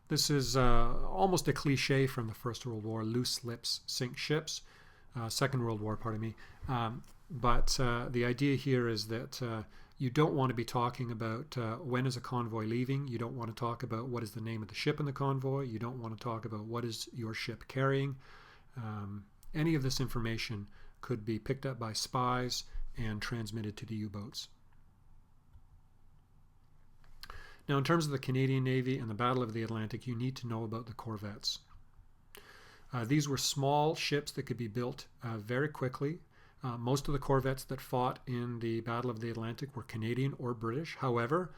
This is almost a cliche from the First World War: loose lips sink ships. Second World War, pardon me. But the idea here is that you don't want to be talking about when is a convoy leaving. You don't want to talk about what is the name of the ship in the convoy. You don't want to talk about what is your ship carrying. Any of this information could be picked up by spies and transmitted to the U-boats. Now, in terms of the Canadian Navy and the Battle of the Atlantic, you need to know about the corvettes. These were small ships that could be built very quickly. Most of the corvettes that fought in the Battle of the Atlantic were Canadian or British. However,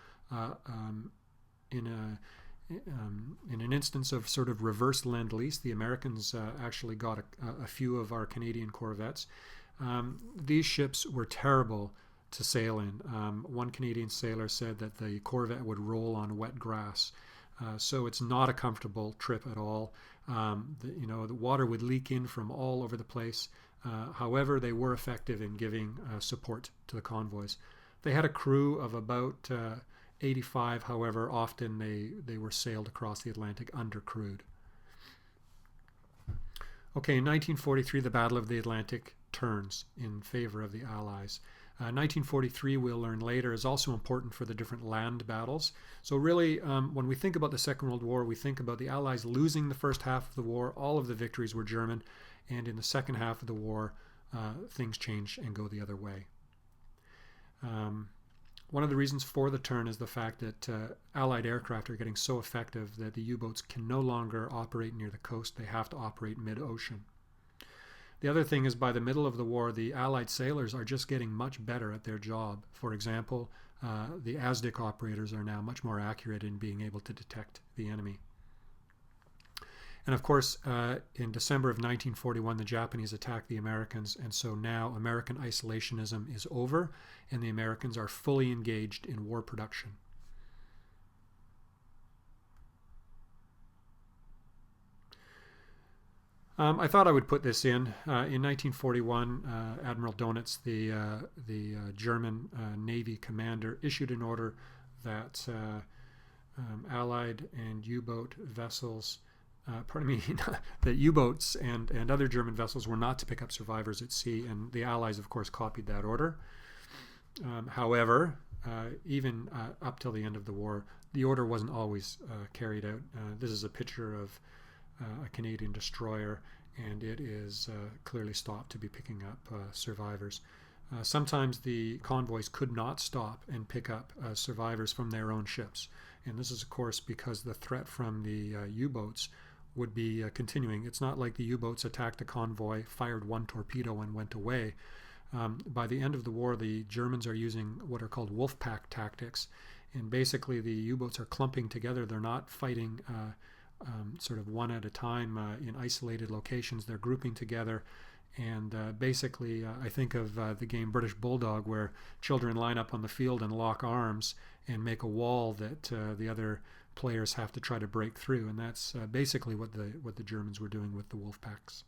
in an instance of sort of reverse lend-lease, the Americans actually got a few of our Canadian corvettes. These ships were terrible to sail in. One Canadian sailor said that the corvette would roll on wet grass. So it's not a comfortable trip at all. The water would leak in from all over the place. However, they were effective in giving support to the convoys. They had a crew of about 85. However, often they were sailed across the Atlantic undercrewed. Okay, in 1943, the Battle of the Atlantic turns in favor of the Allies. 1943, we'll learn later, is also important for the different land battles. So really, when we think about the Second World War, we think about the Allies losing the first half of the war. All of the victories were German. And in the second half of the war, things change and go the other way. One of the reasons for the turn is the fact that Allied aircraft are getting so effective that the U-boats can no longer operate near the coast. They have to operate mid-ocean. The other thing is, by the middle of the war, the Allied sailors are just getting much better at their job. For example, the ASDIC operators are now much more accurate in being able to detect the enemy. And of course, in December of 1941, the Japanese attacked the Americans, and so now American isolationism is over, and the Americans are fully engaged in war production. I thought I would put this in. In 1941, Admiral Donitz, the German Navy commander, issued an order that Allied and U-boat vessels, that U-boats and other German vessels were not to pick up survivors at sea, and the Allies, of course, copied that order. However, even up till the end of the war, the order wasn't always carried out. This is a picture of a Canadian destroyer, and it is clearly stopped to be picking up survivors. Sometimes the convoys could not stop and pick up survivors from their own ships, and this is, of course, because the threat from the U-boats would be continuing. It's not like the U-boats attacked the convoy, fired one torpedo, and went away. By the end of the war, the Germans are using what are called wolf pack tactics, and basically the U-boats are clumping together. They're not fighting sort of one at a time in isolated locations. They're grouping together, and basically I think of the game British Bulldog, where children line up on the field and lock arms and make a wall that the other players have to try to break through, and that's basically what the Germans were doing with the wolf packs.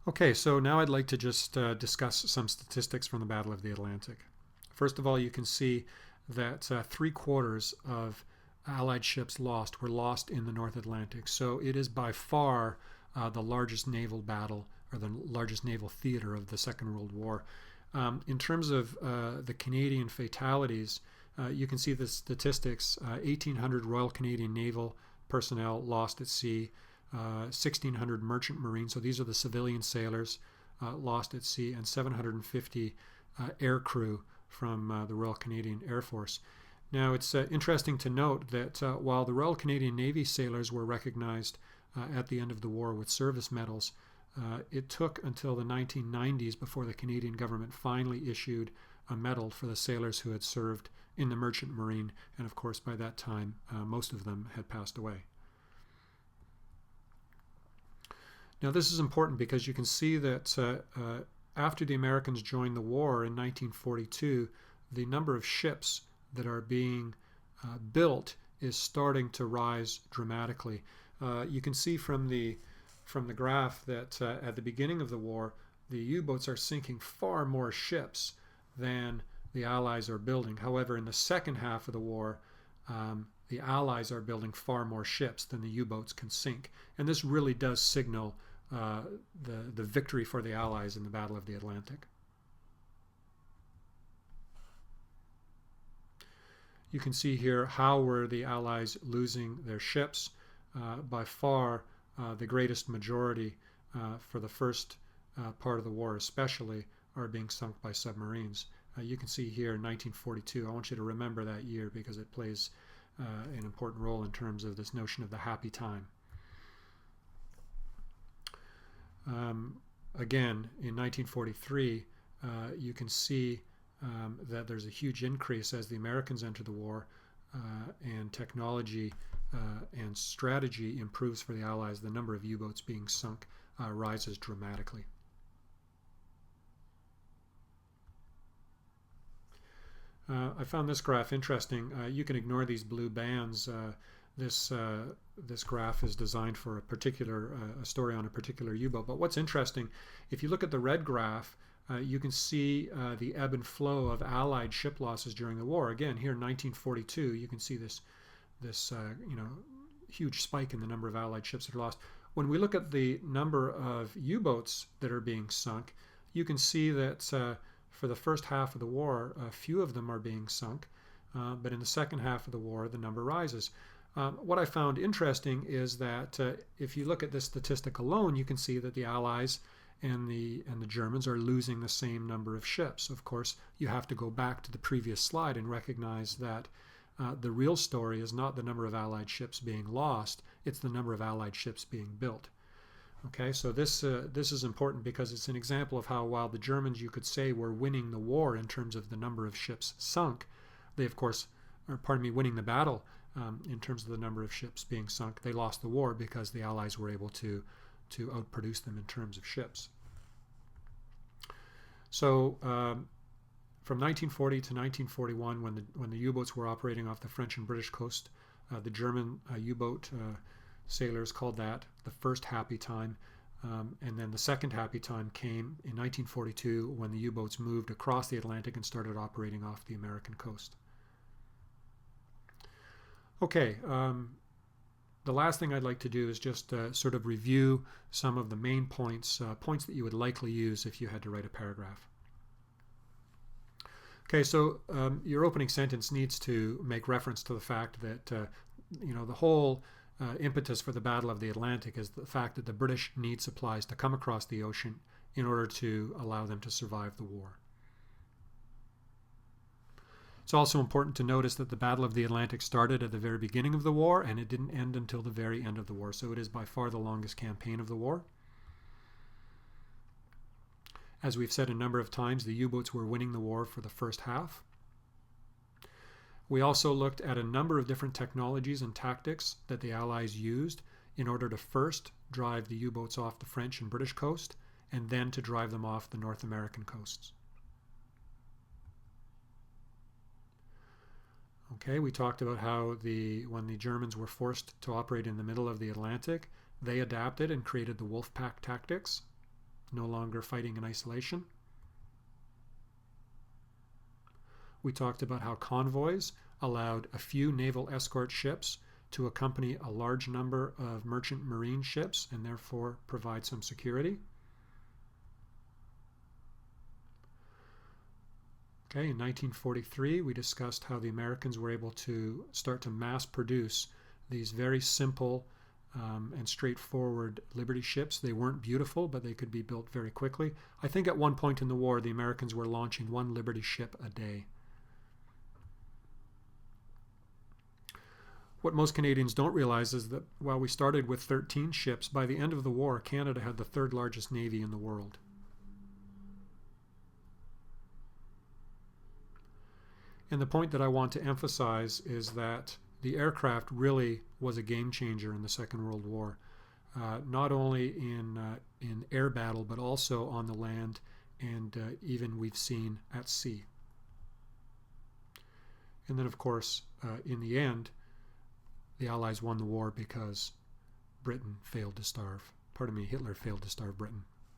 Okay, so now I'd like to just discuss some statistics from the Battle of the Atlantic. First of all, you can see that 3/4 of Allied ships lost were lost in the North Atlantic. So it is by far the largest naval battle, or the largest naval theater of the Second World War. In terms of the Canadian fatalities, you can see the statistics. 1,800 Royal Canadian Naval personnel lost at sea, 1,600 merchant marines, so these are the civilian sailors, lost at sea, and 750 air crew from the Royal Canadian Air Force. Now, it's interesting to note that while the Royal Canadian Navy sailors were recognized at the end of the war with service medals, it took until the 1990s before the Canadian government finally issued a medal for the sailors who had served in the Merchant Marine, and of course by that time most of them had passed away. Now, this is important because you can see that after the Americans joined the war in 1942, the number of ships that are being built is starting to rise dramatically. You can see from the graph that at the beginning of the war, the U-boats are sinking far more ships than the Allies are building. However, in the second half of the war, the Allies are building far more ships than the U-boats can sink. And this really does signal the victory for the Allies in the Battle of the Atlantic. You can see here how were the Allies losing their ships. By far, the greatest majority for the first part of the war especially are being sunk by submarines. You can see here 1942. I want you to remember that year because it plays an important role in terms of this notion of the happy time. Again, in 1943, you can see that there's a huge increase as the Americans enter the war, and technology and strategy improves for the Allies. The number of U-boats being sunk rises dramatically. I found this graph interesting. You can ignore these blue bands. This graph is designed for a particular a story on a particular U-boat. But what's interesting, if you look at the red graph, you can see the ebb and flow of Allied ship losses during the war. Again, here in 1942, you can see this huge spike in the number of Allied ships that are lost. When we look at the number of U-boats that are being sunk, you can see that for the first half of the war, a few of them are being sunk, but in the second half of the war, the number rises. What I found interesting is that if you look at this statistic alone, you can see that the Allies and the Germans are losing the same number of ships. Of course, you have to go back to the previous slide and recognize that the real story is not the number of Allied ships being lost, it's the number of Allied ships being built. Okay, so this is important because it's an example of how, while the Germans, you could say, were winning the war in terms of the number of ships sunk, they, of course, winning the battle in terms of the number of ships being sunk. They lost the war because the Allies were able to outproduce them in terms of ships. So from 1940 to 1941, when the U-boats were operating off the French and British coast, the German U-boat sailors called that the first happy time, and then the second happy time came in 1942 when the U-boats moved across the Atlantic and started operating off the American coast. Okay, the last thing I'd like to do is just sort of review some of the main points that you would likely use if you had to write a paragraph. Okay, so your opening sentence needs to make reference to the fact that the whole impetus for the Battle of the Atlantic is the fact that the British need supplies to come across the ocean in order to allow them to survive the war. It's also important to notice that the Battle of the Atlantic started at the very beginning of the war and it didn't end until the very end of the war, so it is by far the longest campaign of the war. As we've said a number of times, the U-boats were winning the war for the first half. We also looked at a number of different technologies and tactics that the Allies used in order to first drive the U-boats off the French and British coast and then to drive them off the North American coasts. Okay, we talked about how when the Germans were forced to operate in the middle of the Atlantic, they adapted and created the wolf pack tactics, no longer fighting in isolation. We talked about how convoys allowed a few naval escort ships to accompany a large number of merchant marine ships and therefore provide some security. Okay, in 1943, we discussed how the Americans were able to start to mass produce these very simple and straightforward Liberty ships. They weren't beautiful, but they could be built very quickly. I think at one point in the war, the Americans were launching one Liberty ship a day. What most Canadians don't realize is that while we started with 13 ships, by the end of the war, Canada had the third largest navy in the world. And the point that I want to emphasize is that the aircraft really was a game changer in the Second World War, not only in air battle, but also on the land, and even we've seen at sea. And then, of course, in the end, the Allies won the war because Hitler failed to starve Britain.